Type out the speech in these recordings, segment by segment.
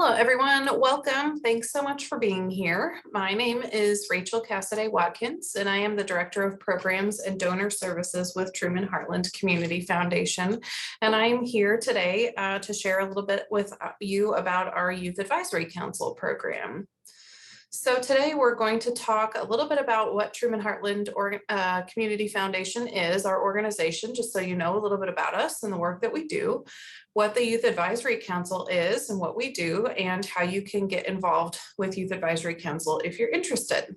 Hello, everyone. Welcome. Thanks so much for being here. My name is Rachael Cassiday Watkins, and I am the Director of Programs and Donor Services with Truman Heartland Community Foundation. And I am here today to share a little bit with you about our Youth Advisory Council program. So today we're going to talk a little bit about what Truman Heartland Community Foundation is, our organization, just so you know a little bit about us and the work that we do, what the Youth Advisory Council is and what we do, and how you can get involved with Youth Advisory Council if you're interested.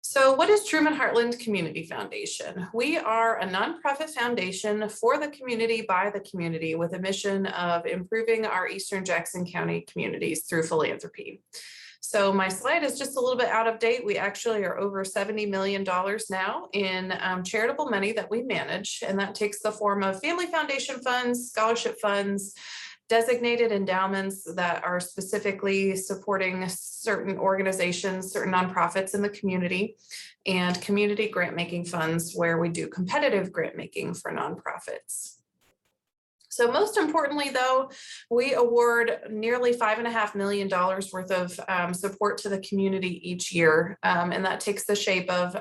So what is Truman Heartland Community Foundation? We are a nonprofit foundation for the community by the community with a mission of improving our Eastern Jackson County communities through philanthropy. So my slide is just a little bit out of date. We actually are over $70 million now in charitable money that we manage, and that takes the form of family foundation funds, scholarship funds, designated endowments that are specifically supporting certain organizations, certain nonprofits in the community, and community grant making funds where we do competitive grant making for nonprofits. So most importantly, though, we award nearly $5.5 million worth of support to the community each year. And that takes the shape of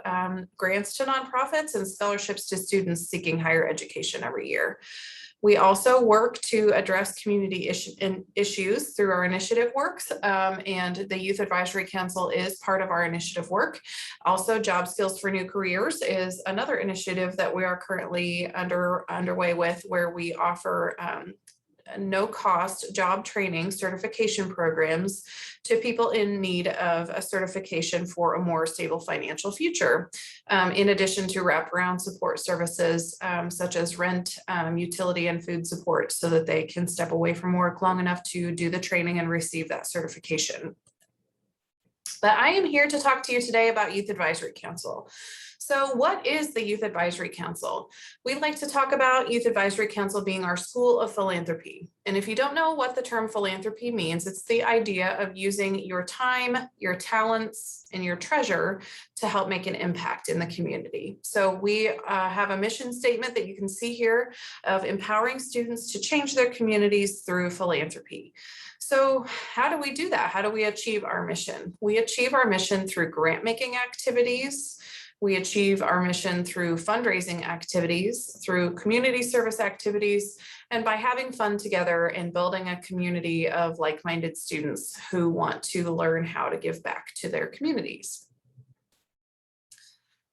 grants to nonprofits and scholarships to students seeking higher education every year. We also work to address community issues through our initiative works, and the Youth Advisory Council is part of our initiative work. Also, Job Skills for New Careers is another initiative that we are currently underway with, where we offer no-cost job training certification programs to people in need of a certification for a more stable financial future, in addition to wraparound support services such as rent, utility, and food support, so that they can step away from work long enough to do the training and receive that certification. But I am here to talk to you today about Youth Advisory Council. So what is the Youth Advisory Council? We'd like to talk about Youth Advisory Council being our school of philanthropy. And if you don't know what the term philanthropy means, it's the idea of using your time, your talents, and your treasure to help make an impact in the community. So we have a mission statement that you can see here of empowering students to change their communities through philanthropy. So how do we do that? How do we achieve our mission? We achieve our mission through grant making activities. We achieve our mission through fundraising activities, through community service activities, and by having fun together and building a community of like-minded students who want to learn how to give back to their communities.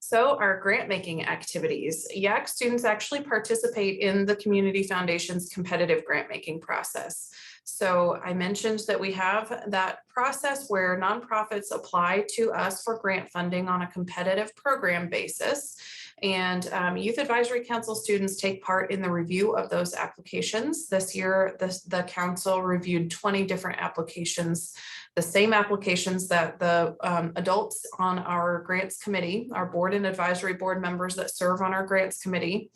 So our grant making activities, YAC students actually participate in the Community Foundation's competitive grant making process. So I mentioned that we have that process where nonprofits apply to us for grant funding on a competitive program basis. And Youth Advisory Council students take part in the review of those applications. This year, the council reviewed 20 different applications, the same applications that the adults on our grants committee, our board and advisory board members that serve on our grants committee,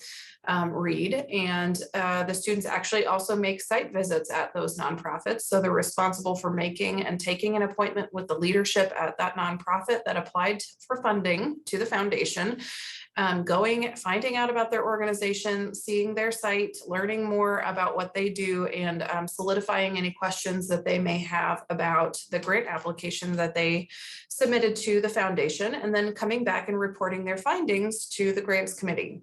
read. And the students actually also make site visits at those nonprofits. So they're responsible for making and taking an appointment with the leadership at that nonprofit that applied for funding to the foundation, finding out about their organization, seeing their site, learning more about what they do, and solidifying any questions that they may have about the grant application that they submitted to the foundation, and then coming back and reporting their findings to the grants committee.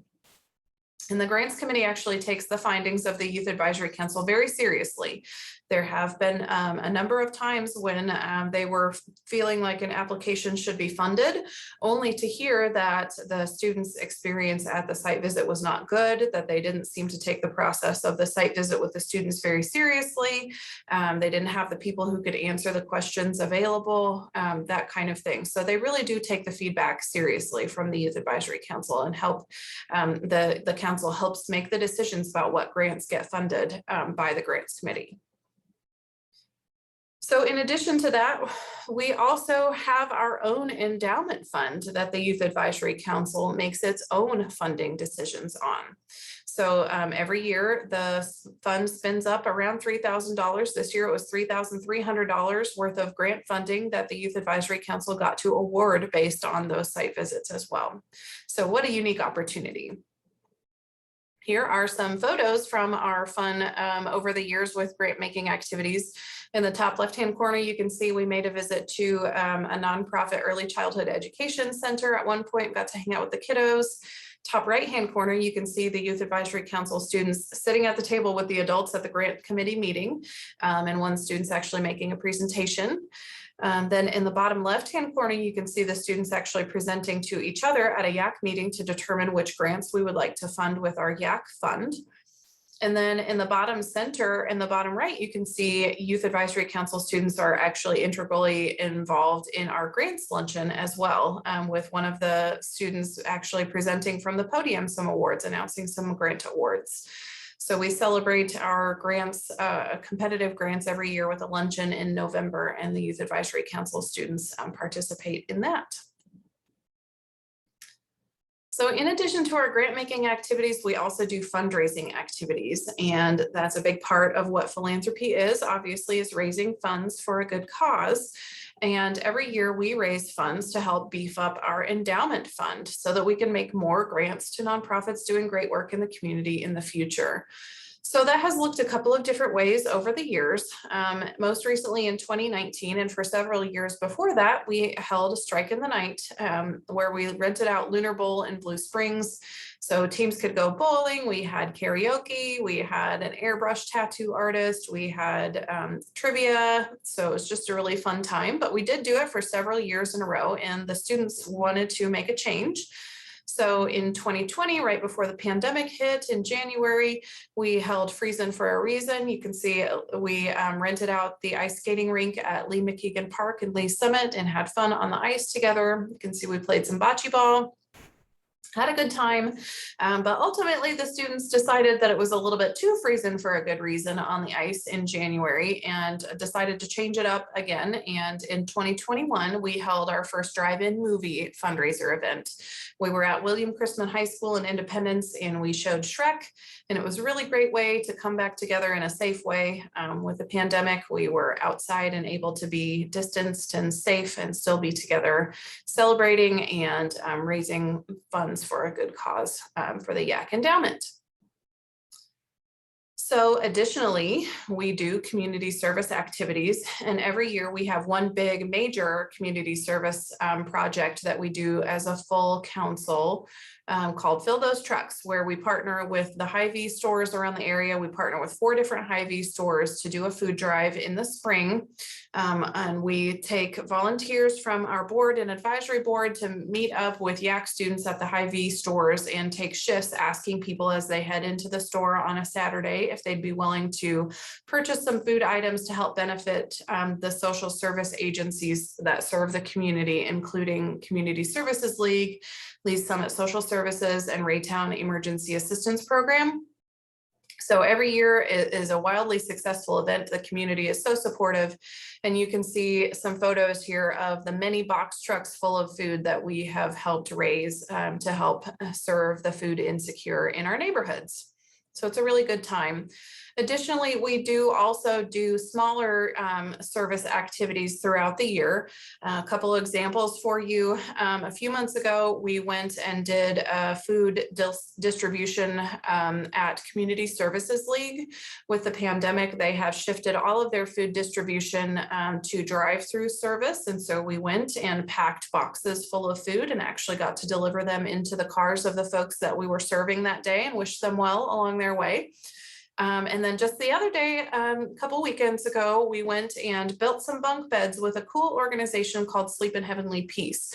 And the grants committee actually takes the findings of the Youth Advisory Council very seriously. There have been a number of times when they were feeling like an application should be funded, only to hear that the students' experience at the site visit was not good, that they didn't seem to take the process of the site visit with the students very seriously. They didn't have the people who could answer the questions available, that kind of thing. So they really do take the feedback seriously from the Youth Advisory Council and help the council helps make the decisions about what grants get funded by the grants committee. So in addition to that, we also have our own endowment fund that the Youth Advisory Council makes its own funding decisions on. So every year the fund spends up around $3,000. This year it was $3,300 worth of grant funding that the Youth Advisory Council got to award based on those site visits as well. So what a unique opportunity. Here are some photos from our fun over the years with grant making activities. In the top left-hand corner, you can see we made a visit to a nonprofit early childhood education center at one point, got to hang out with the kiddos. Top right-hand corner, you can see the Youth Advisory Council students sitting at the table with the adults at the grant committee meeting, and one student's actually making a presentation. Then in the bottom left-hand corner, you can see the students actually presenting to each other at a YAC meeting to determine which grants we would like to fund with our YAC Fund. And then in the bottom center, in the bottom right, you can see Youth Advisory Council students are actually integrally involved in our grants luncheon as well, with one of the students actually presenting from the podium some awards, announcing some grant awards. So we celebrate our grants, competitive grants every year with a luncheon in November, and the Youth Advisory Council students participate in that. So in addition to our grant making activities, we also do fundraising activities, and that's a big part of what philanthropy is, obviously, is raising funds for a good cause. And every year we raise funds to help beef up our endowment fund so that we can make more grants to nonprofits doing great work in the community in the future. So that has looked a couple of different ways over the years. Most recently in 2019, and for several years before that, we held a strike in the night where we rented out Lunar Bowl in Blue Springs. So teams could go bowling, we had karaoke, we had an airbrush tattoo artist, we had trivia. So it was just a really fun time, but we did do it for several years in a row, and the students wanted to make a change. So in 2020, right before the pandemic hit in January, we held Friesen for a Reason. You can see we rented out the ice skating rink at Lee McKeegan Park in Lee Summit and had fun on the ice together. You can see we played some bocce ball. Had a good time, but ultimately the students decided that it was a little bit too freezing for a good reason on the ice in January, and decided to change it up again. And in 2021, we held our first drive-in movie fundraiser event. We were at William Chrisman High School in Independence, and we showed Shrek, and it was a really great way to come back together in a safe way. With the pandemic, we were outside and able to be distanced and safe and still be together celebrating and raising funds for a good cause for the YAC endowment. So additionally, we do community service activities, and every year we have one big major community service project that we do as a full council called Fill Those Trucks, where we partner with the Hy-Vee stores around the area. We partner with 4 different Hy-Vee stores to do a food drive in the spring. And we take volunteers from our board and advisory board to meet up with YAC students at the Hy-Vee stores and take shifts asking people as they head into the store on a Saturday if they'd be willing to purchase some food items to help benefit the social service agencies that serve the community, including Community Services League, Lee Summit Social Services, and Raytown Emergency Assistance Program. So every year is a wildly successful event. The community is so supportive, and you can see some photos here of the many box trucks full of food that we have helped raise to help serve the food insecure in our neighborhoods. So it's a really good time. Additionally, we do also do smaller service activities throughout the year. A couple of examples for you. A few months ago, we went and did a food distribution at Community Services League. With the pandemic, they have shifted all of their food distribution to drive-through service. And so we went and packed boxes full of food and actually got to deliver them into the cars of the folks that we were serving that day and wish them well along their way. And then just the other day, a couple weekends ago, we went and built some bunk beds with a cool organization called Sleep in Heavenly Peace.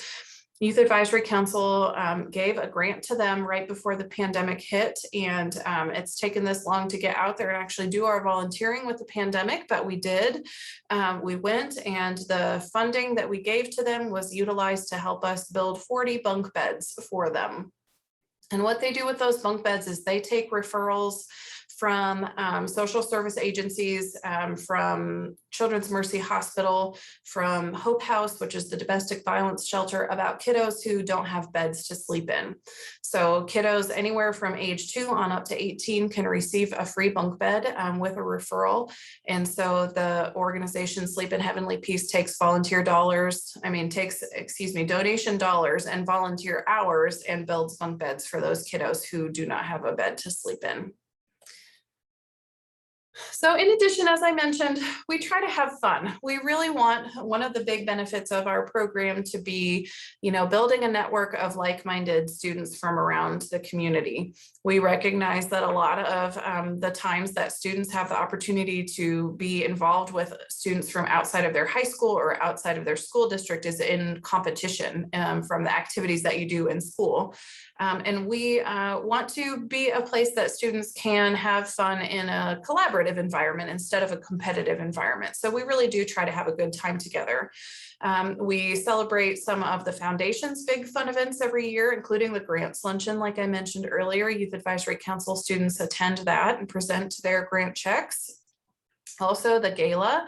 Youth Advisory Council gave a grant to them right before the pandemic hit, and it's taken this long to get out there and actually do our volunteering with the pandemic, but we did. We went, and the funding that we gave to them was utilized to help us build 40 bunk beds for them. And what they do with those bunk beds is they take referrals from social service agencies, from Children's Mercy Hospital, from Hope House, which is the domestic violence shelter, about kiddos who don't have beds to sleep in. So kiddos anywhere from age 2 on up to 18 can receive a free bunk bed with a referral. And so the organization Sleep in Heavenly Peace takes donation dollars and volunteer hours and builds bunk beds for those kiddos who do not have a bed to sleep in. So in addition, as I mentioned, we try to have fun. We really want one of the big benefits of our program to be, building a network of like-minded students from around the community. We recognize that a lot of the times that students have the opportunity to be involved with students from outside of their high school or outside of their school district is in competition from the activities that you do in school. And we want to be a place that students can have fun in a collaborative environment instead of a competitive environment. So we really do try to have a good time together. We celebrate some of the foundation's big fun events every year, including the grants luncheon. Like I mentioned earlier, Youth Advisory Council students attend that and present their grant checks. Also, the gala.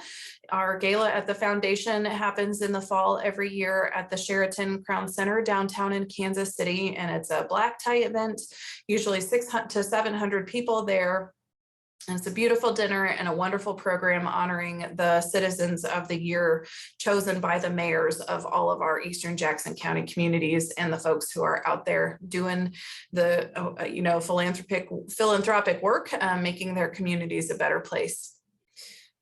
Our gala at the foundation happens in the fall every year at the Sheraton Crown Center downtown in Kansas City, and it's a black tie event, usually 600 to 700 people there. And it's a beautiful dinner and a wonderful program honoring the citizens of the year chosen by the mayors of all of our Eastern Jackson County communities and the folks who are out there doing the philanthropic work, making their communities a better place.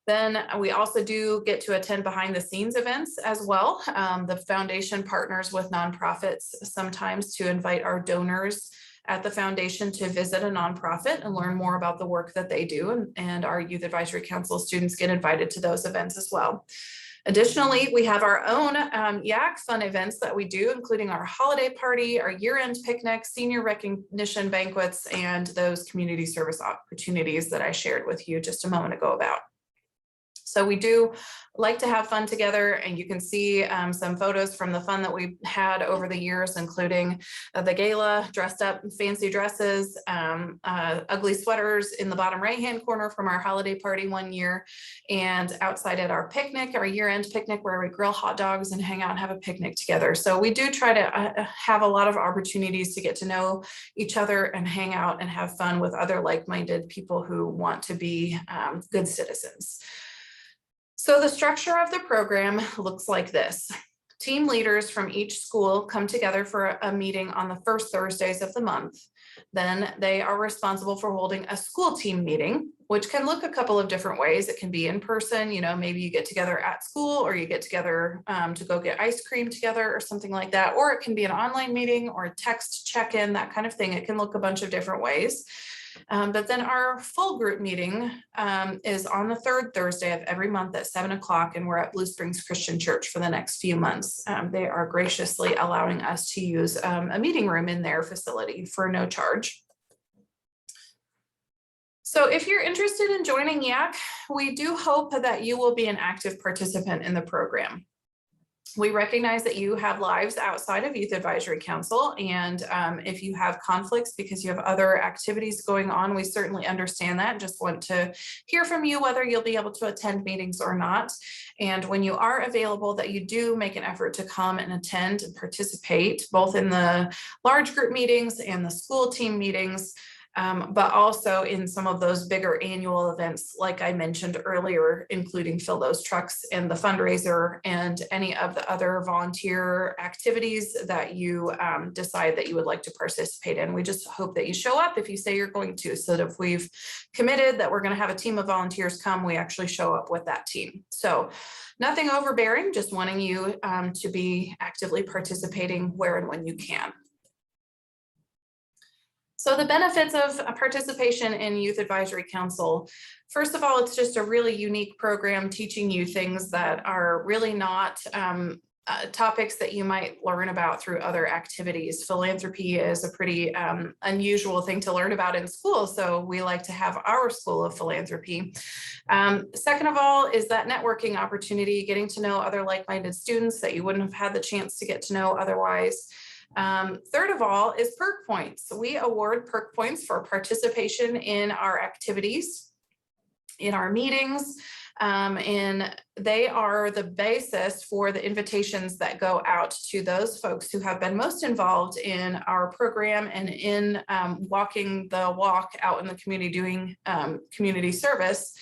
Then we also do get to attend behind the scenes events as well. The foundation partners with nonprofits sometimes to invite our donors at the foundation to visit a nonprofit and learn more about the work that they do. And our Youth Advisory Council students get invited to those events as well. Additionally, we have our own YAC Fun events that we do, including our holiday party, our year-end picnic, senior recognition banquets, and those community service opportunities that I shared with you just a moment ago about. So we do like to have fun together, and you can see some photos from the fun that we've had over the years, including the gala, dressed up in fancy dresses, ugly sweaters in the bottom right-hand corner from our holiday party one year, and outside at our picnic, our year-end picnic, where we grill hot dogs and hang out and have a picnic together. So we do try to have a lot of opportunities to get to know each other and hang out and have fun with other like-minded people who want to be good citizens. So the structure of the program looks like this. Team leaders from each school come together for a meeting on the first Thursdays of the month. Then they are responsible for holding a school team meeting, which can look a couple of different ways. It can be in person, maybe you get together at school, or you get together to go get ice cream together or something like that. Or it can be an online meeting or a text check-in, that kind of thing. It can look a bunch of different ways. But then our full group meeting is on the third Thursday of every month at 7 o'clock, and we're at Blue Springs Christian Church for the next few months. They are graciously allowing us to use a meeting room in their facility for no charge. So if you're interested in joining YAC, we do hope that you will be an active participant in the program. We recognize that you have lives outside of Youth Advisory Council, and if you have conflicts because you have other activities going on, we certainly understand that. Just want to hear from you whether you'll be able to attend meetings or not. And when you are available, that you do make an effort to come and attend and participate both in the large group meetings and the school team meetings. But also in some of those bigger annual events, like I mentioned earlier, including Fill Those Trucks and the fundraiser and any of the other volunteer activities that you decide that you would like to participate in. We just hope that you show up if you say you're going to, so that if we've committed that we're going to have a team of volunteers come, we actually show up with that team. So nothing overbearing, just wanting you to be actively participating where and when you can. So the benefits of participation in Youth Advisory Council, first of all, it's just a really unique program teaching you things that are really not topics that you might learn about through other activities. Philanthropy is a pretty unusual thing to learn about in school, so we like to have our school of philanthropy. Second of all is that networking opportunity, getting to know other like-minded students that you wouldn't have had the chance to get to know otherwise. Third of all is perk points. We award perk points for participation in our activities, in our meetings, and they are the basis for the invitations that go out to those folks who have been most involved in our program and in walking the walk out in the community, doing community service,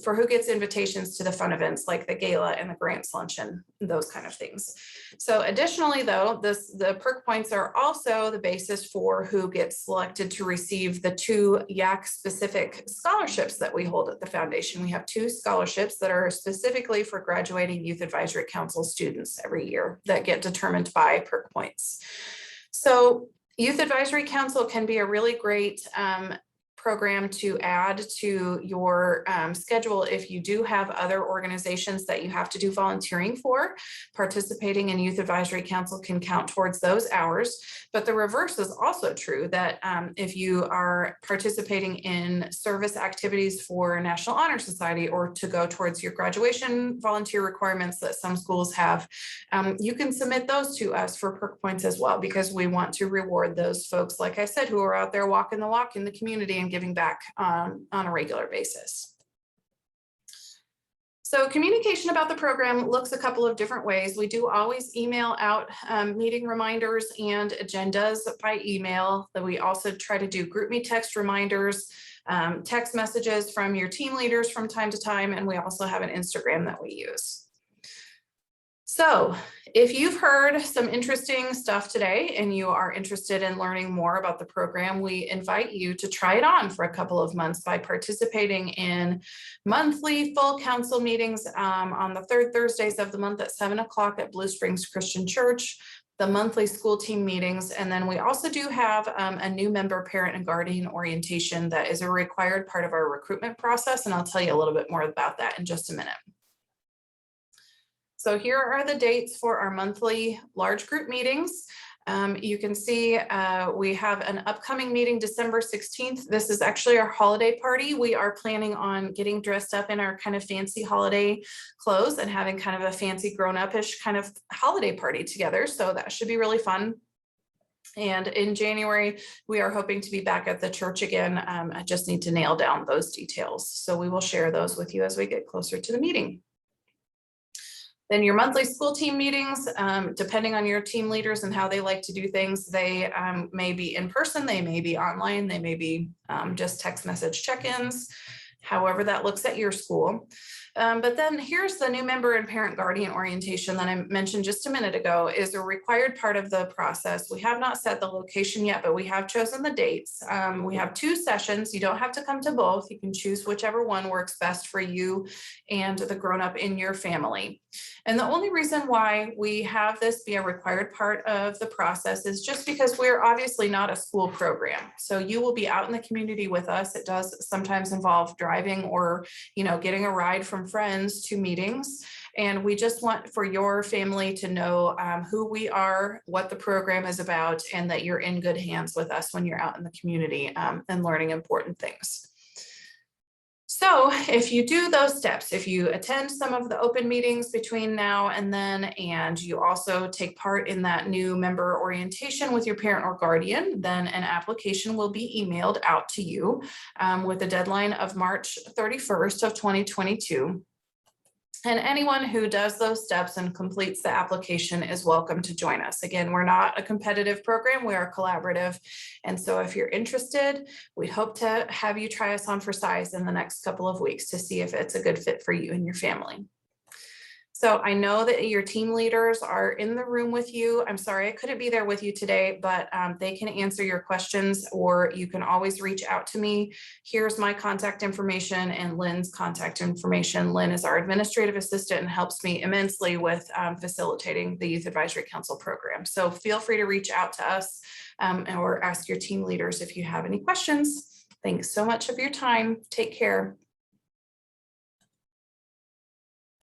for who gets invitations to the fun events like the gala and the grants luncheon, those kind of things. So additionally, though, the perk points are also the basis for who gets selected to receive the 2 YAC specific scholarships that we hold at the foundation. We have 2 scholarships that are specifically for graduating Youth Advisory Council students every year that get determined by perk points. So Youth Advisory Council can be a really great program to add to your schedule if you do have other organizations that you have to do volunteering for. Participating in Youth Advisory Council can count towards those hours, but the reverse is also true, that if you are participating in service activities for National Honor Society or to go towards your graduation volunteer requirements that some schools have, you can submit those to us for perk points as well, because we want to reward those folks, like I said, who are out there walking the walk in the community and giving back on a regular basis. So communication about the program looks a couple of different ways. We do always email out meeting reminders and agendas by email. That we also try to do group me text reminders, text messages from your team leaders from time to time, and we also have an Instagram that we use. So if you've heard some interesting stuff today and you are interested in learning more about the program, we invite you to try it on for a couple of months by participating in monthly full council meetings on the 3rd Thursdays of the month at 7 o'clock at Blue Springs Christian Church, the monthly school team meetings, and then we also do have a new member parent and guardian orientation that is a required part of our recruitment process, and I'll tell you a little bit more about that in just a minute. So here are the dates for our monthly large group meetings. You can see we have an upcoming meeting December 16th. This is actually our holiday party. We are planning on getting dressed up in our kind of fancy holiday clothes and having kind of a fancy grown-up-ish kind of holiday party together. So that should be really fun. And in January, we are hoping to be back at the church again. I just need to nail down those details. So we will share those with you as we get closer to the meeting. Then your monthly school team meetings, depending on your team leaders and how they like to do things, they may be in person, they may be online, they may be just text message check-ins, however that looks at your school. But then here's the new member and parent guardian orientation that I mentioned just a minute ago, is a required part of the process. We have not set the location yet, but we have chosen the dates. We have 2 sessions. You don't have to come to both. You can choose whichever one works best for you and the grown-up in your family. And the only reason why we have this be a required part of the process is just because we're obviously not a school program. So you will be out in the community with us. It does sometimes involve driving or, getting a ride from friends to meetings. And we just want for your family to know who we are, what the program is about, and that you're in good hands with us when you're out in the community and learning important things. So if you do those steps, if you attend some of the open meetings between now and then, and you also take part in that new member orientation with your parent or guardian, then an application will be emailed out to you with a deadline of March 31st of 2022. And anyone who does those steps and completes the application is welcome to join us. Again, we're not a competitive program, we are collaborative. And so if you're interested, we hope to have you try us on for size in the next couple of weeks to see if it's a good fit for you and your family. So I know that your team leaders are in the room with you. I'm sorry I couldn't be there with you today, but they can answer your questions, or you can always reach out to me. Here's my contact information and Lynn's contact information. Lynn is our administrative assistant and helps me immensely with facilitating the Youth Advisory Council program. So feel free to reach out to us or ask your team leaders if you have any questions. Thanks so much for your time. Take care.